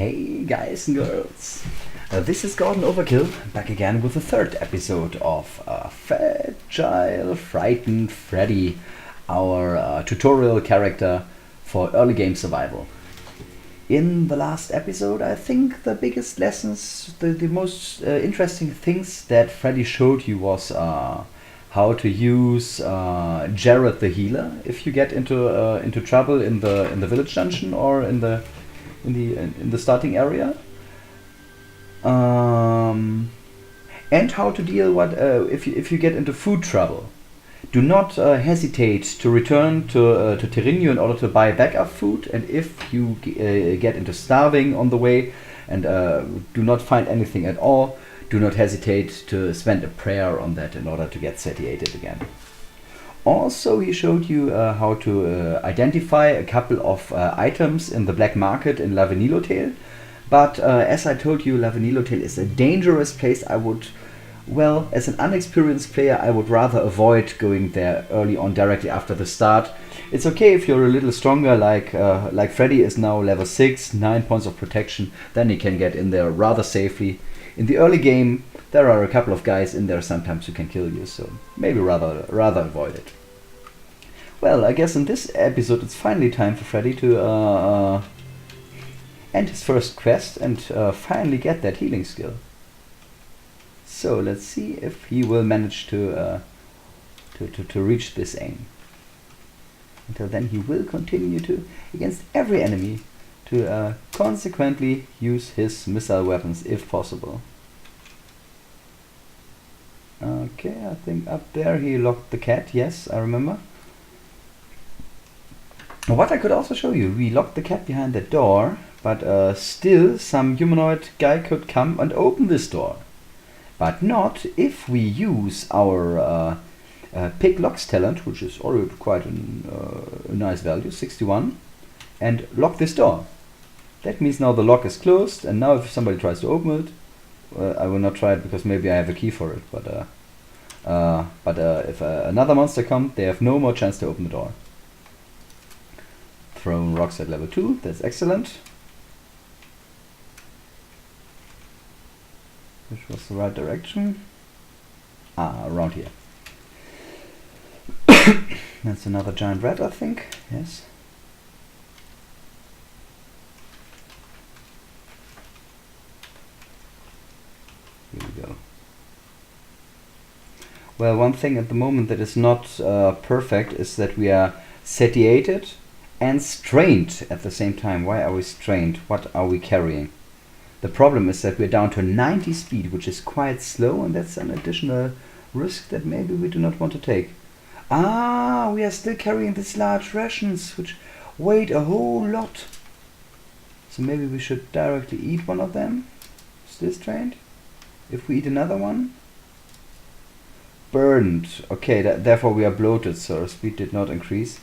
Hey guys and girls, this is Gordon Overkill, back again with the third episode of Fragile Frightened Freddy, our tutorial character for early game survival. In the last episode, I think the biggest lessons, the most interesting things that Freddy showed you was how to use Jared the healer if you get into trouble in the village dungeon or in the starting area, and how to deal if you get into food trouble. Do not hesitate to return to Terrinio in order to buy backup food, and if you get into starving on the way and do not find anything at all, do not hesitate to spend a prayer on that in order to get satiated again. Also, he showed you how to identify a couple of items in the black market in La Venilotale. But as I told you, La Venilotale is a dangerous place. As an unexperienced player, I would rather avoid going there early on, directly after the start. It's okay if you're a little stronger, like Freddy is now level 6, 9 points of protection, then he can get in there rather safely. In the early game, there are a couple of guys in there sometimes who can kill you, so maybe rather avoid it. Well, I guess in this episode it's finally time for Freddy to end his first quest and finally get that healing skill. So let's see if he will manage to reach this aim. Until then, he will continue to, against every enemy, to consequently use his missile weapons if possible. Okay, I think up there he locked the cat, yes, I remember. What I could also show you, we locked the cat behind the door, but still some humanoid guy could come and open this door. But not if we use our pick locks talent, which is already quite a nice value, 61, and lock this door. That means now the lock is closed, and now if somebody tries to open it, I will not try it because maybe I have a key for it, but if another monster comes, they have no more chance to open the door. Throwing rocks at level 2, that's excellent. Which was the right direction? Around here. That's another giant rat, I think, yes. Here we go. Well, one thing at the moment that is not perfect is that we are satiated and strained at the same time. Why are we strained? What are we carrying? The problem is that we're down to 90 speed, which is quite slow, and that's an additional risk that maybe we do not want to take. We are still carrying these large rations, which weigh a whole lot. So maybe we should directly eat one of them. Still strained? If we eat another one? Burned. Okay, therefore we are bloated, so our speed did not increase.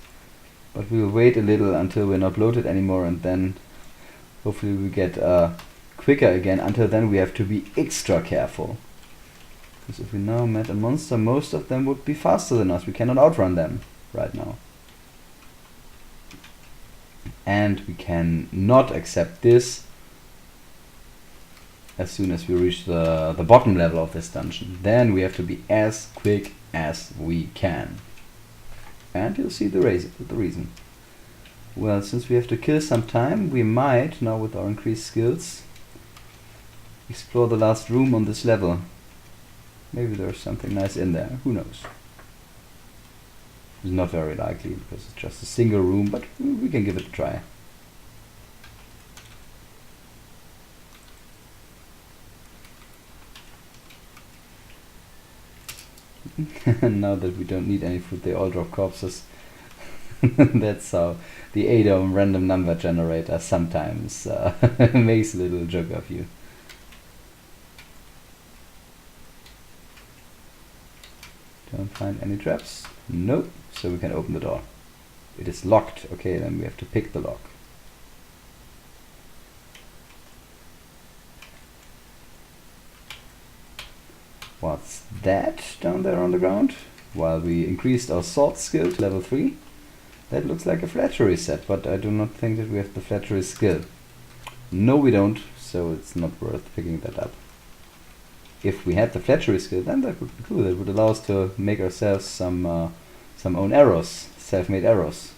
But we'll wait a little until we're not bloated anymore, and then hopefully we get quicker again. Until then we have to be extra careful. Because if we now met a monster, most of them would be faster than us. We cannot outrun them right now. And we can not accept this as soon as we reach the bottom level of this dungeon. Then we have to be as quick as we can. And you'll see the reason. Well, since we have to kill some time, we might, now with our increased skills, explore the last room on this level. Maybe there's something nice in there, who knows. It's not very likely because it's just a single room, but we can give it a try. Now that we don't need any food, they all drop corpses. That's how the ADOM random number generator sometimes makes a little joke of you. Don't find any traps? Nope. So we can open the door. It is locked. Okay, then we have to pick the lock. What's that down there on the ground? While we increased our sword skill to level 3. That looks like a flattery set, but I do not think that we have the flattery skill. No, we don't, so it's not worth picking that up. If we had the fletchery skill, then that would be cool. That would allow us to make ourselves some own arrows, self-made arrows.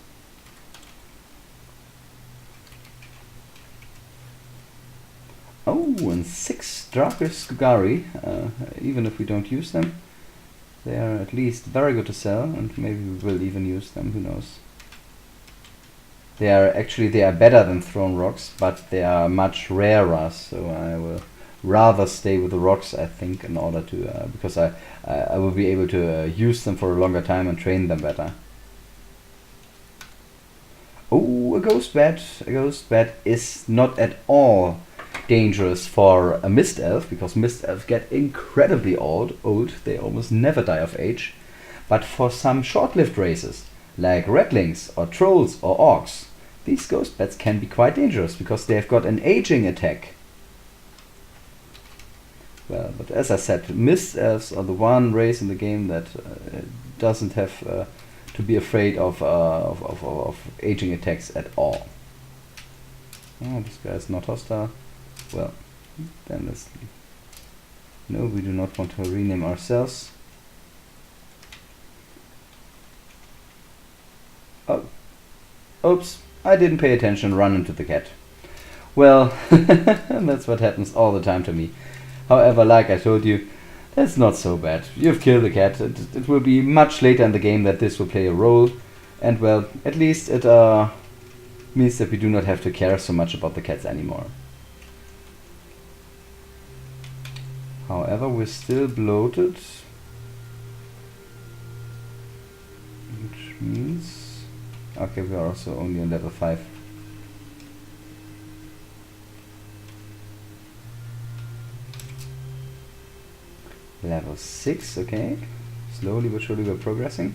Oh, and 6 Darker Skugari. Even if we don't use them, they are at least very good to sell, and maybe we will even use them, who knows. They are better than thrown rocks, but they are much rarer, so I will rather stay with the rocks, I think, in order to, because I will be able to use them for a longer time and train them better. Oh, a ghost bat. A ghost bat is not at all dangerous for a mist elf, because mist elves get incredibly old. They almost never die of age. But for some short-lived races, like redlings or trolls or orcs, these ghost bats can be quite dangerous because they've got an aging attack. Well, but as I said, mist elves are the one race in the game that doesn't have to be afraid of aging attacks at all. Oh, this guy is not hostile. Well, then let's leave. No, we do not want to rename ourselves. Oh, oops, I didn't pay attention, run into the cat. Well, that's what happens all the time to me. However, like I told you, that's not so bad. You've killed the cat. It will be much later in the game that this will play a role. And well, at least it means that we do not have to care so much about the cats anymore. However, we're still bloated. Which means... okay, we are also only on level 5. Level 6, okay. Slowly but surely we're progressing.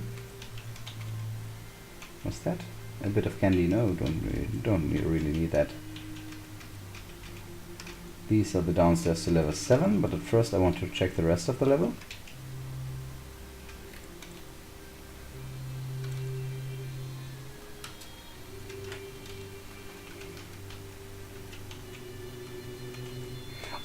What's that? A bit of candy? No, don't really need that. These are the downstairs to level 7, but at first I want to check the rest of the level.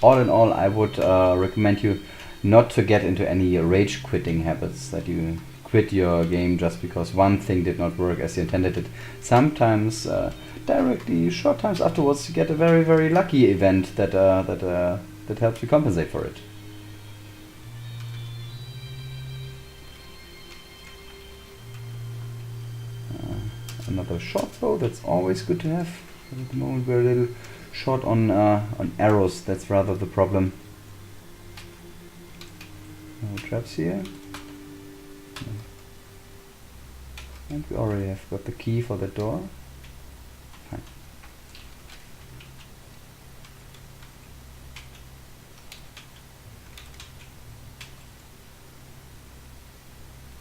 All in all, I would recommend you not to get into any rage quitting habits, that you quit your game just because one thing did not work as you intended it. Sometimes directly short times afterwards you get a very, very lucky event that helps you compensate for it. Another short bow, that's always good to have. At the moment we're a little short on arrows, that's rather the problem. No traps here. And we already have got the key for the door. Fine.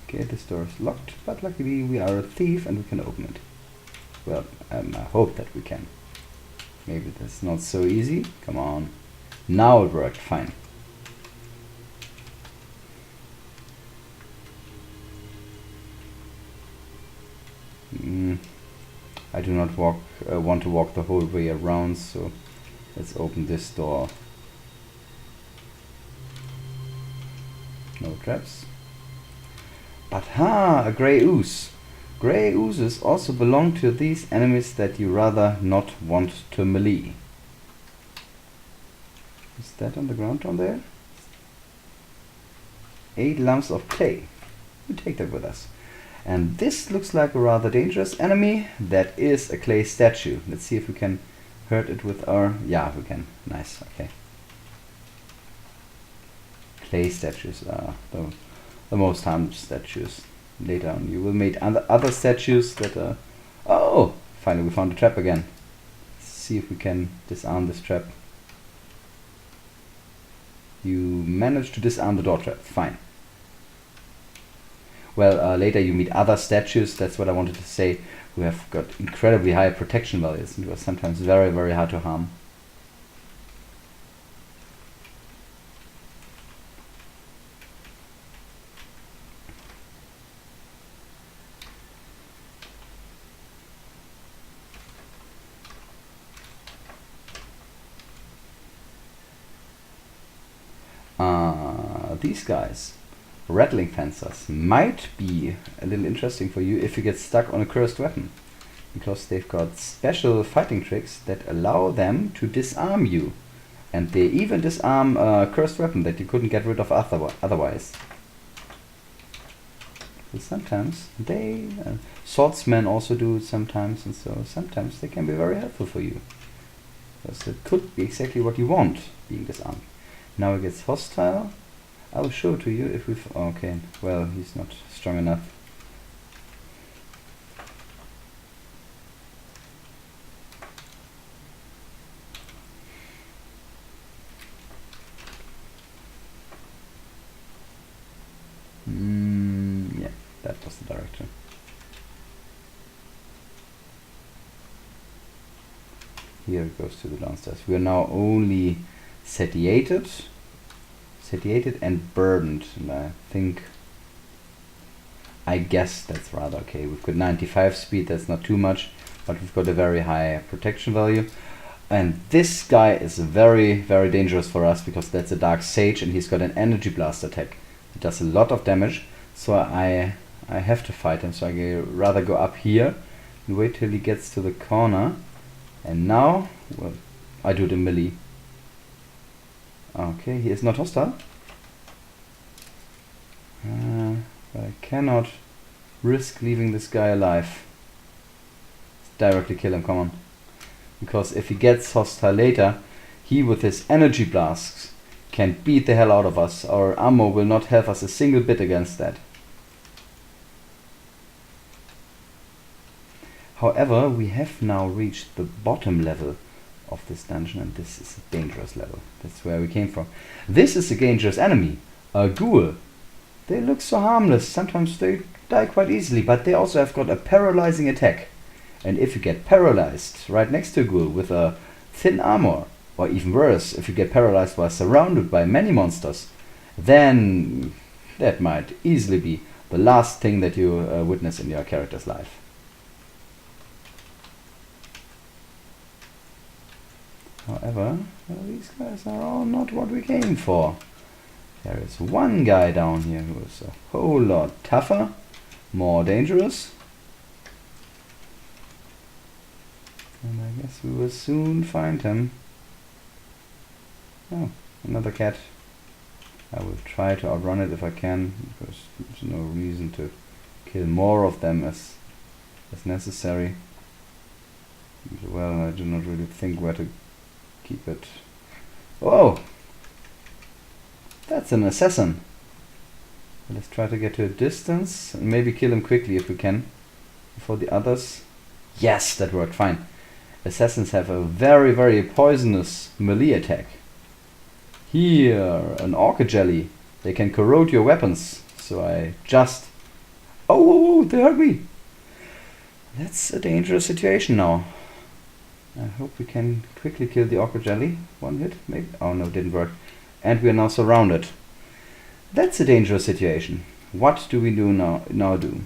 Okay, this door is locked, but luckily we are a thief and we can open it. Well, I hope that we can. Maybe that's not so easy. Come on. Now it worked, fine. I do not want to walk the whole way around, so let's open this door. No traps. But a grey ooze. Grey oozes also belong to these enemies that you rather not want to melee. Is that on the ground down there? 8 lumps of clay. We take that with us. And this looks like a rather dangerous enemy. That is a clay statue. Let's see if we can hurt it with our... yeah, we can. Nice, okay. Clay statues are the most harmless statues. Later on you will meet other statues that are... oh! Finally we found a trap again. Let's see if we can disarm this trap. You managed to disarm the door trap. Fine. Well, later you meet other statues, that's what I wanted to say, who have got incredibly high protection values and who are sometimes very, very hard to harm. these guys, rattling fencers, might be a little interesting for you if you get stuck on a cursed weapon, because they've got special fighting tricks that allow them to disarm you, and they even disarm a cursed weapon that you couldn't get rid of otherwise. So sometimes they, swordsmen also do it sometimes, and so sometimes they can be very helpful for you, because it could be exactly what you want, being disarmed. Now it gets hostile. I will show it to you if we... okay, well, he's not strong enough. Yeah, that was the direction. Here it goes to the downstairs. We are now only satiated and burdened, and I guess that's rather okay. We've got 95 speed, that's not too much, but we've got a very high protection value. And this guy is very, very dangerous for us, because that's a Dark Sage and he's got an energy blast attack. It does a lot of damage, so I have to fight him, so I rather go up here and wait till he gets to the corner. And now, well, I do the melee. Okay, he is not hostile. But I cannot risk leaving this guy alive. Let's directly kill him, come on. Because if he gets hostile later, he with his energy blasts can beat the hell out of us. Our ammo will not help us a single bit against that. However, we have now reached the bottom level of this dungeon, and this is a dangerous level. That's where we came from. This is a dangerous enemy, a ghoul. They look so harmless, sometimes they die quite easily, but they also have got a paralyzing attack. And if you get paralyzed right next to a ghoul with a thin armor, or even worse, if you get paralyzed while surrounded by many monsters, then that might easily be the last thing that you witness in your character's life. However, well, these guys are all not what we came for. There is one guy down here who is a whole lot tougher, more dangerous. And I guess we will soon find him. Oh, another cat. I will try to outrun it if I can, because there's no reason to kill more of them as necessary. Well, I do not really think where to keep it. Whoa! That's an assassin. Let's try to get to a distance and maybe kill him quickly if we can before the others. Yes, that worked fine. Assassins have a very, very poisonous melee attack. Here, an orca jelly. They can corrode your weapons. So I just... Oh, they hurt me! That's a dangerous situation now. I hope we can quickly kill the orca jelly. One hit, maybe? Oh no, didn't work. And we are now surrounded. That's a dangerous situation. What do we do now do?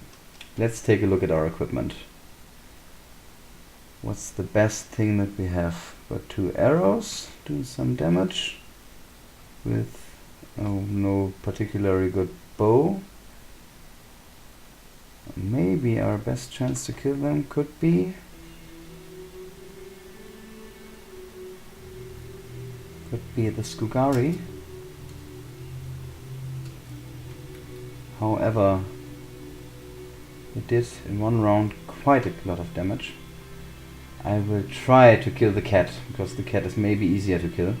Let's take a look at our equipment. What's the best thing that we have? Got 2 arrows, do some damage with no particularly good bow. Maybe our best chance to kill them could be the Skugari. However, it did in one round quite a lot of damage. I will try to kill the cat, because the cat is maybe easier to kill.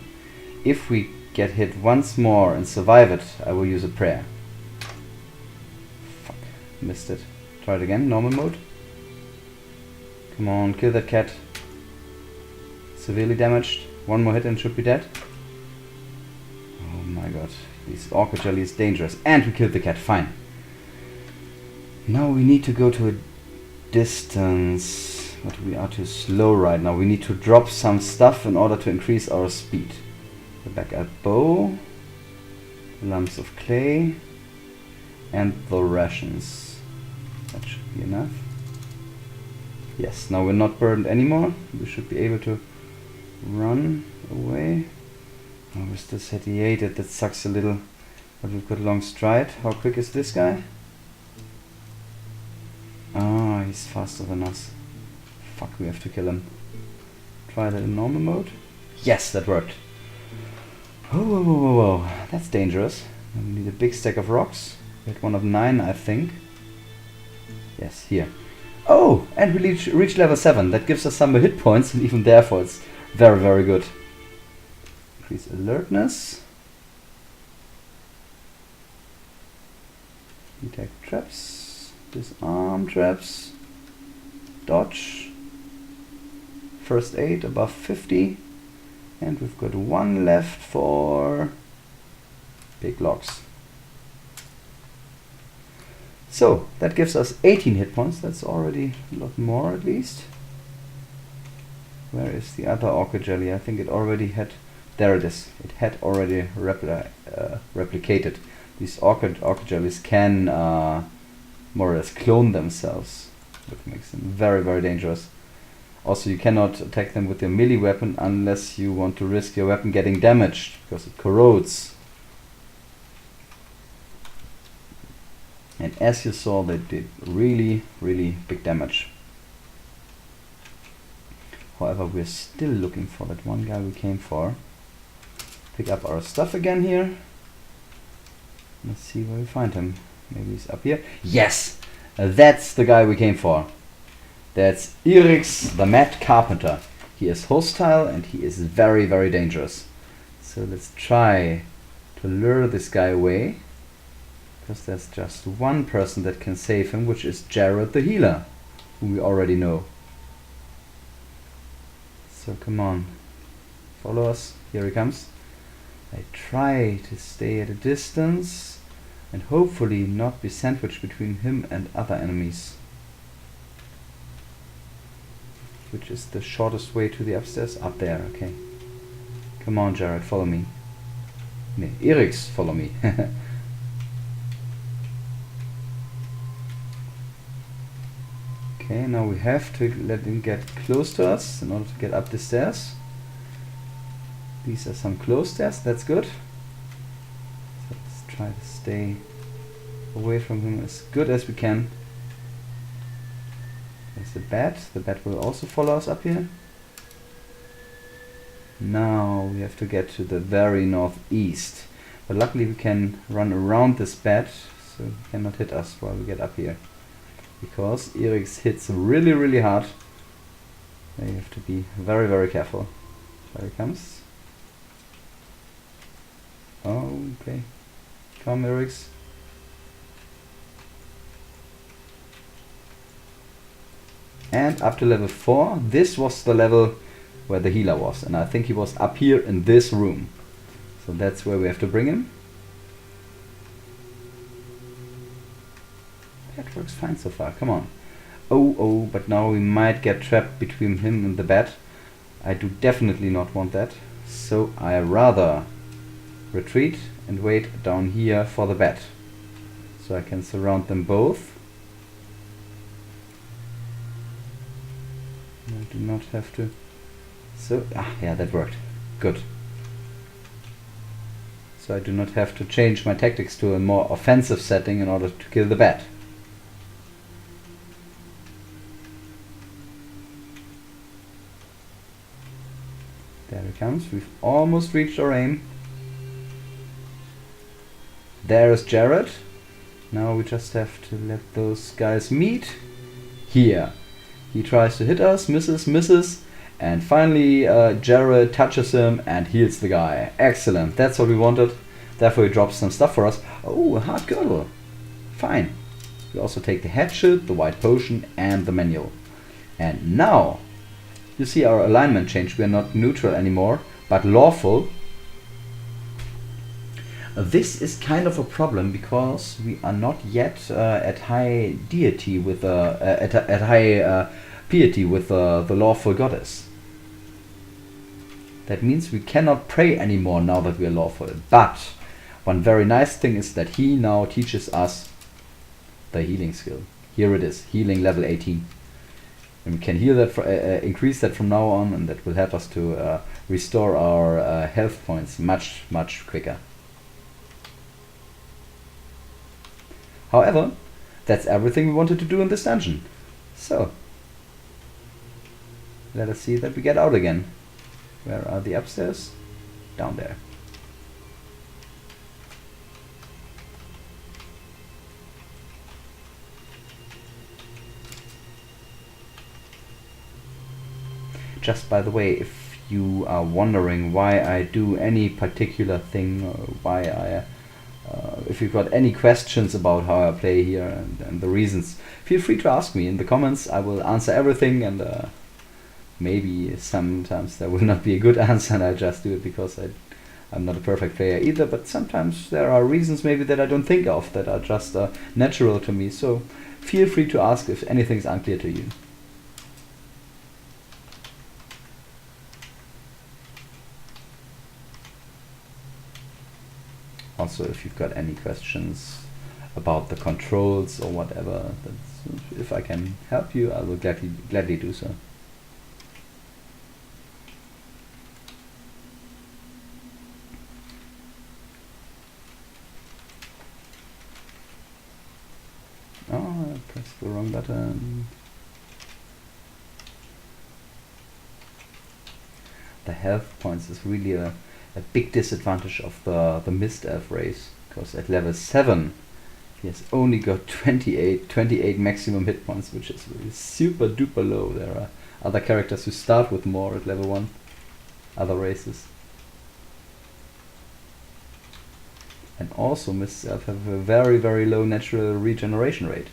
If we get hit once more and survive it, I will use a prayer. Fuck, missed it. Try it again, normal mode. Come on, kill that cat. Severely damaged. One more hit and should be dead. Oh my god, this orca jelly is dangerous. And we killed the cat, fine. Now we need to go to a distance, but we are too slow right now. We need to drop some stuff in order to increase our speed. The backup bow, lumps of clay, and the rations. That should be enough. Yes, now we're not burdened anymore. We should be able to run away. Oh, we're still satiated, that sucks a little. But we've got long stride. How quick is this guy? Ah, he's faster than us. Fuck, we have to kill him. Try that in normal mode. Yes, that worked. Whoa, whoa, whoa, whoa, whoa. That's dangerous. We need a big stack of rocks. We had one of 9, I think. Yes, here. Oh, and we reach level 7. That gives us some hit points, and even therefore it's very, very good. Increase alertness. Detect traps. Disarm traps. Dodge. First aid above 50. And we've got 1 left for big logs. So that gives us 18 hit points. That's already a lot more at least. Where is the other orchid jelly? I think it already had. There it is. It had already replicated. These orchid jellies can more or less clone themselves, which makes them very, very dangerous. Also, you cannot attack them with your melee weapon unless you want to risk your weapon getting damaged, because it corrodes. And as you saw, they did really, really big damage. However, we're still looking for that one guy we came for. Pick up our stuff again here. Let's see where we find him. Maybe he's up here. Yes! That's the guy we came for. That's Eric's the Mad Carpenter. He is hostile and he is very, very dangerous. So let's try to lure this guy away. Because there's just one person that can save him, which is Jared the healer, whom we already know. So come on, follow us. Here he comes. I try to stay at a distance and hopefully not be sandwiched between him and other enemies. Which is the shortest way to the upstairs? Up there, okay. Come on, Jared, follow me. Nee, Eric's follow me. Okay, now we have to let him get close to us in order to get up the stairs. These are some closed stairs, that's good. So let's try to stay away from him as good as we can. There's the bat. The bat will also follow us up here. Now we have to get to the very northeast. But luckily we can run around this bat, so he cannot hit us while we get up here. Because Eric's hits really, really hard. There you have to be very, very careful. There he comes. Oh, okay. Come, Eric's. And up to level 4. This was the level where the healer was. And I think he was up here in this room. So that's where we have to bring him. That works fine so far, come on. Oh, but now we might get trapped between him and the bat. I do definitely not want that. So I rather retreat and wait down here for the bat. So I can surround them both. I do not have to. So, yeah, that worked. Good. So I do not have to change my tactics to a more offensive setting in order to kill the bat. There he comes. We've almost reached our aim. There is Jared. Now we just have to let those guys meet. Here. He tries to hit us, misses, and finally Jared touches him and heals the guy. Excellent. That's what we wanted. Therefore he drops some stuff for us. Oh, a hard girdle. Fine. We also take the hatchet, the white potion, and the manual. And now you see our alignment change. We are not neutral anymore, but lawful. This is kind of a problem because we are not yet at high deity with at high piety with the lawful goddess. That means we cannot pray anymore now that we are lawful. But one very nice thing is that he now teaches us the healing skill. Here it is, healing level 18. And we can heal that, increase that from now on, and that will help us to restore our health points much quicker. However, that's everything we wanted to do in this dungeon. So, let us see that we get out again. Where are the upstairs? Down there. Just by the way, if you are wondering why I do any particular thing, or why I, if you've got any questions about how I play here and the reasons, feel free to ask me in the comments. I will answer everything, and maybe sometimes there will not be a good answer and I just do it because I'm not a perfect player either, but sometimes there are reasons maybe that I don't think of that are just natural to me, so feel free to ask if anything's unclear to you. Also, if you've got any questions about the controls or whatever, if I can help you, I will gladly do so. Oh, I pressed the wrong button. The health points is really a big disadvantage of the Mist Elf race, because at level 7 he has only got 28 maximum hit points, which is really super duper low. There are other characters who start with more at level 1, other races. And also Mist Elf have a very, very low natural regeneration rate,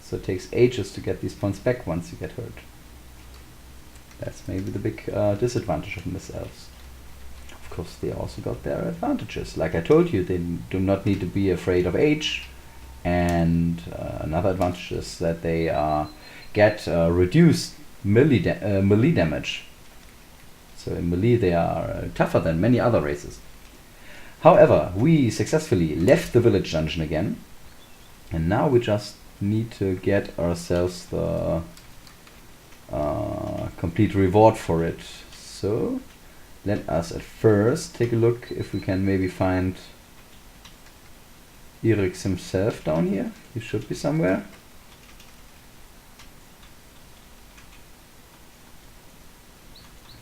so it takes ages to get these points back once you get hurt. That's maybe the big disadvantage of Mist Elves. Of course, they also got their advantages. Like I told you, they do not need to be afraid of age, and another advantage is that they get reduced melee damage. So in melee they are tougher than many other races. However, we successfully left the village dungeon again, and now we just need to get ourselves the complete reward for it. So let us at first take a look if we can maybe find Irix himself down here. He should be somewhere.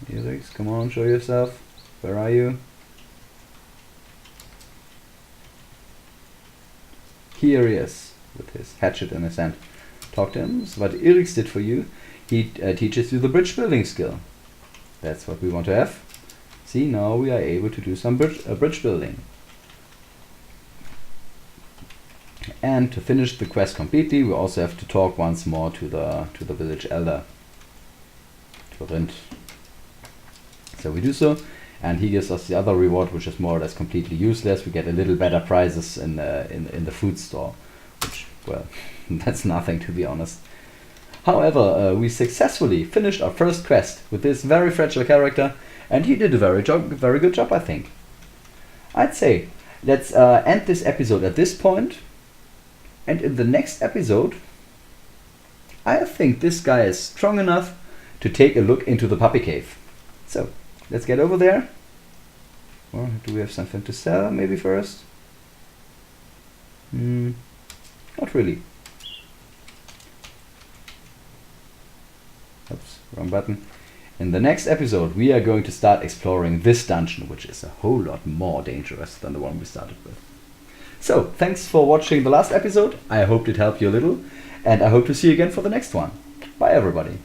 Irix, come on, show yourself. Where are you? Here he is, with his hatchet in his hand. Talk to him. So what Irix did for you, he teaches you the bridge building skill. That's what we want to have. See, now we are able to do some bridge building. And to finish the quest completely, we also have to talk once more to the village elder, to Rind. So we do so, and he gives us the other reward, which is more or less completely useless. We get a little better prizes in the food store, which, well, that's nothing, to be honest. However, we successfully finished our first quest with this very fragile character, and he did a very good job, I think. I'd say let's end this episode at this point, and in the next episode I think this guy is strong enough to take a look into the puppy cave. So let's get over there. Or do we have something to sell maybe first? Not really. Oops, wrong button. In the next episode we are going to start exploring this dungeon, which is a whole lot more dangerous than the one we started with. So, thanks for watching the last episode. I hope it helped you a little, and I hope to see you again for the next one. Bye everybody.